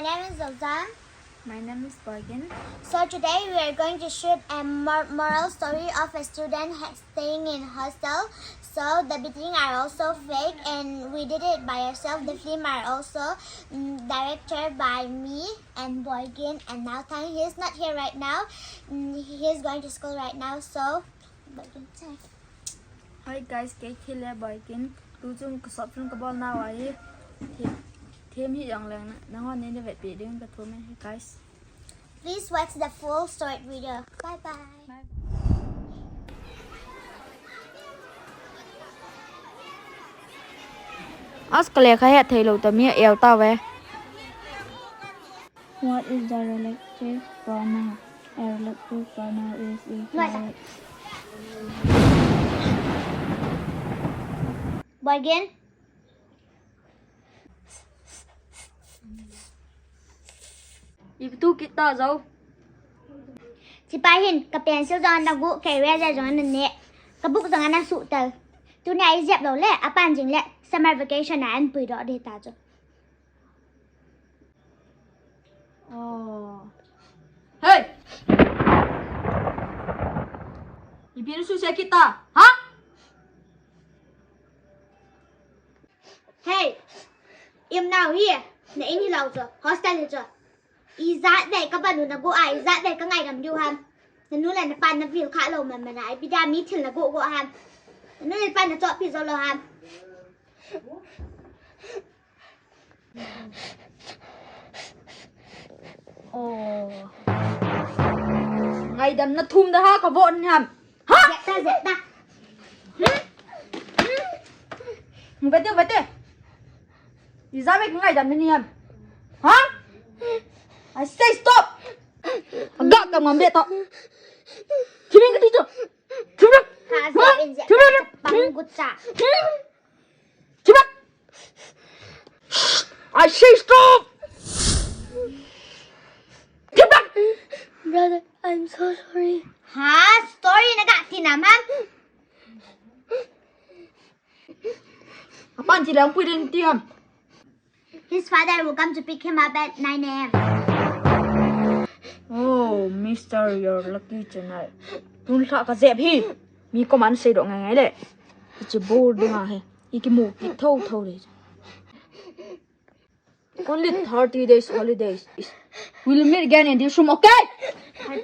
my name is Zouzam. My name is Borgin. So today we are going to shoot a moral story of a student staying in hostel. So the beginning are also fake and we did it by ourselves. The film are also directed by me and Borgin and Nathan. He is not here right now. He is going to school right now. So Borgin, say. Hi guys, cái khi là Borgin, Zouzam có sắp film cái nào ấy thêm hi yang lang na ngon nên về bị đến cái thôi guys. Please watch the full story video. Bye bye. Australia khai thầy lâu tầm mía eo tao về. What is the relative pronoun? A relative pronoun is equal. Borgin. Itu kita jauh. Si pahin ka pencil jangan nagu kaya ja jangan ne. Ka book jangan na su tel. Tu ne ai dẹp đầu le apan jing le summer vacation na an pui do de ta jo. Oh. Hey. Ibinu susah kita. Ha? Hey. Im nào here. Ne ini lau jo. Hostel jo. Izat dai ka banu na go ai izat dai ka ngai dam du ham. Nu la na pan na vil kha lo man ai bida mi thil na go ham. Nu la pan na cho pi zo lo ham. Oh. Ngày đầm nó thum đó ha, có vộn hàm. Ha? Dẹp ta. Về tiêu. Đi ra bên ngày đầm bên hàm. Hả? I say stop. Agak cầm ngắm biệt thôi. Chứ bên cái đi chưa? Chứ bên. Ha dẹp in dẹp. Chứ bên. Bang gut cha. Chứ bên. I say stop. Chứ bên. Brother, I'm so sorry. Ha? Story na ka tinamam. Apaan chỉ là ông quy định tiêm. His father will come to pick him up at 9 a.m. Oh, Mister, you're lucky tonight. Tôi sợ cả dẹp hi. Mi có mắn xây độ ngày ngày đấy. Chỉ bố đi mà hay. Cái mù cái thâu đấy. Only 30 days holidays. We'll meet again in this room, okay?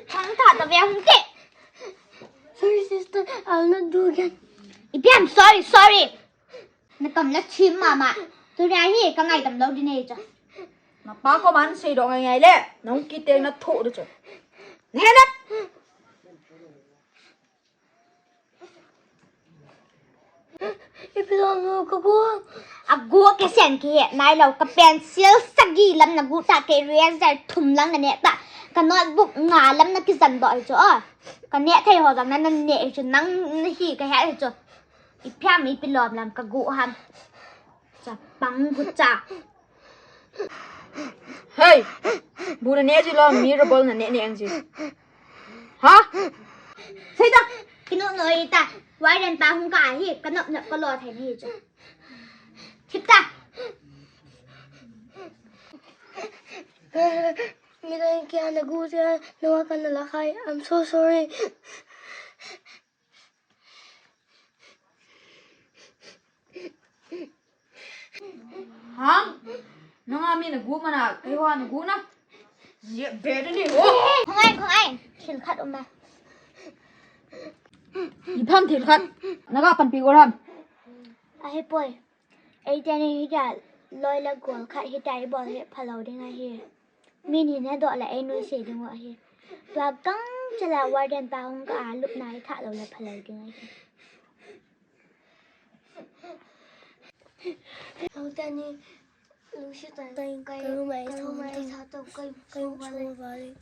Thằng thọ tao về không kệ. Sorry, sister. I'll not do again. Ipiam, sorry. Nó cầm lắc chim mà. Tôi ra hi cả ngày tầm đâu đi nè cho. Mà ba có mắn xây độ ngày ngày đấy. Nó không kia tiền nó thụ được rồi. Nghe đất. If you don't know, go on. Agua cái sen kia nai lâu cái pencil sagi lắm na gu ta cái eraser thum lang na nè ta. Cái notebook ngà lắm na cái dần đợi cho. Cái nè thầy họ rằng na nè cho nắng hi cái hẹ cho. Ipiam ipi lom làm cái gu ham. Cha bang gu cha. Hey, bố là nè gì lo miserable là nè anh gì. Hả? Thấy chưa? Cái nụ người ta quay đèn ta không cả hi cái nọ có lò thành hi cho. Thích ta. Mira que anda gusta, no va a ganar la high. I'm so sorry. Hả? Nó nga mi là gu mà nào, cái hoa là gu nó. Dẹp về đó đi. Không anh. Thịt khát ôm ba. Đi thăm thịt khát. Nó gặp phần pi của thăm. Ai boy. Ai tên này đã lôi là guồng khát hi đại bỏ hi phá lâu đi ngay hi. Min hi nè đọa là ai nuôi sỉ đi ngồi hi. Và căng cho là qua đèn ta không cả lúc này khát lâu là phá lâu đi ngay hi. Ông ta đi. Lucy tay cây mày sao tao cây vào đi.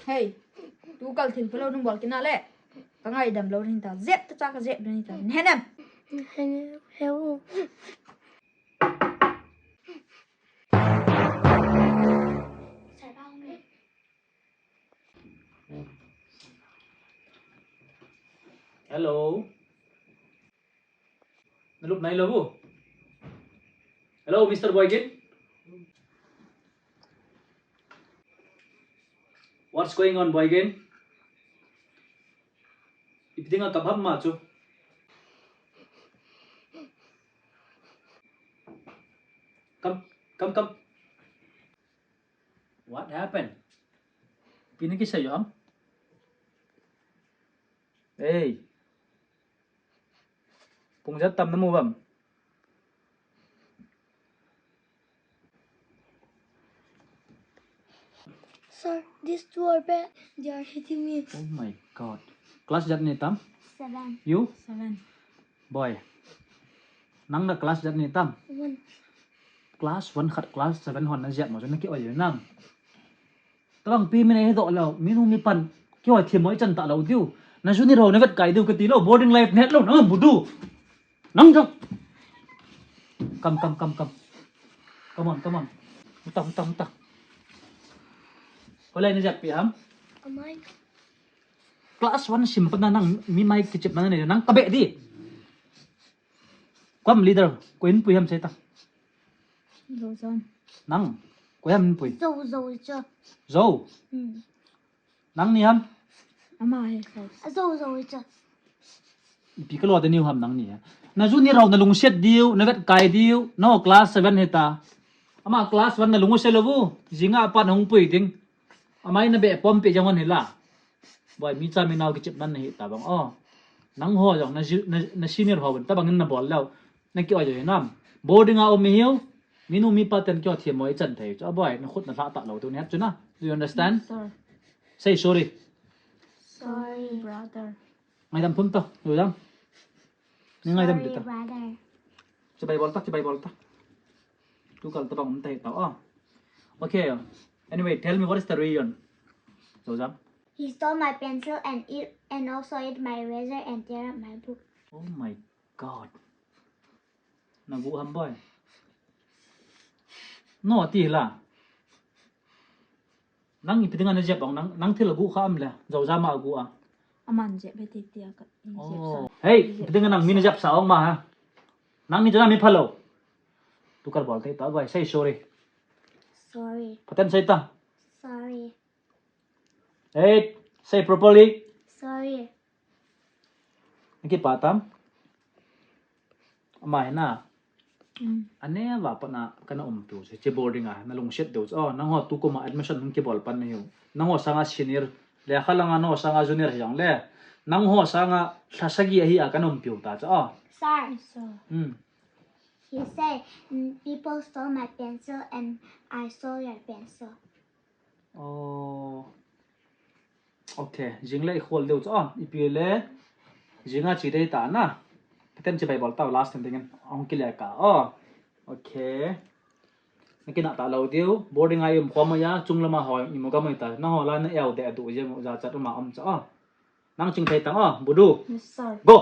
Hey, tu kalau thìn lâu nung bol kina le. Ka ngai dam lâu hin ta zep ta ka zep ni ta. Hen em. Hello. Hello. Nalup na ilaw. Hello, Mr. Boykin. What's going on, Boykin? Ipiting ang kabham ma chu. Come. What happened? Pinagi sa'yo, am? Hey. Pungjat tam na mo bam? Sir, these two are bad. They are hitting me. Oh my God. Class jat ni tam? 7. You? 7. Boy. Nang na class jat ni tam? 1. Class 1 khat class 7 hon na jat mo cho na ki oi nang. Tawang pi mi nei do lo minu mi pan ki oi thi moi chan ta lo diu. Na su ni ro na vet kai diu ka ti lo boarding life net lo na budu. Nang jong. Come. Come on. Muta. Holai na jat pi ham. Am I? Class 1 simple na nang mi mai ki chip na ne nang kabe di. Kwam leader kuin pu ham sai ta. Zouzam. Nang kwam pu. Dâu chưa? Zo. Ừ. Nang ni ham. Ama hai sai. Dâu chưa? Pi ka lo da ni ham nang ni. Na ju ni raw na lung set diu na vet kai diu no class 7 heta. Ama class 1 na lungu se lobu. Jinga pan hong pui ding. Amai na be pom pe jangon hila. Boy mi cha mi naw ki chip nan hi ta bang oh. Nang ho jong na senior ho ban ta bang na bol law. Na ki oi jo nam. Boarding a o mi hiu. Minu mi pa ten kyo thiam moi chan thei cho boy na khut na la ta lo tu net chu na. Do you understand? Sir. Say sorry. Sorry, brother. Ngai dam phum to. Rồi dam. Ni ngai dam Sorry, de ta. brother. Cibai bol ta. Tu kal ta bang tai ta oh. Okay. Anyway, tell me what is the reason? Zouzam. He stole my pencil and also ate my eraser and tear up my book. Oh my God. Nagu ham boy. No ti la. Nang ipitingan na jeb ang nang tilagu ka am la. Zouzam ma agu ah. Aman je beti tia kat. Oh. Hey, ipitingan nang mini jeb sa ong ma ha. Nang ni jana mi phalo. Tu kal bol tai ta boy. Say sorry. Sorry. Paten say ta. Sorry. Hey, say properly. Sorry. Naki patam. Amay na. Mm. Ane wa pa na kana tu che boarding ah na long shit dos oh nang ho tu ko ma admission ng kibol pan na yo nang ho sanga senior le khala nga no sanga junior yang le nang ho sanga sasagi hi a kanom piu ta cha oh Sir, So, he said people stole my pencil and I stole your pencil. oh okay jing le khol deu cha oh ipi le jinga chi dei ta na paten che bai bol ta last thing dengan ong ki le ka oh okay nakina ta lo diu boarding ai khom ya chung lama ho ni mo ga mai ta na ho la na el de du je mo za cha ma om cha oh nang ching thai tang oh budu yes, sir. go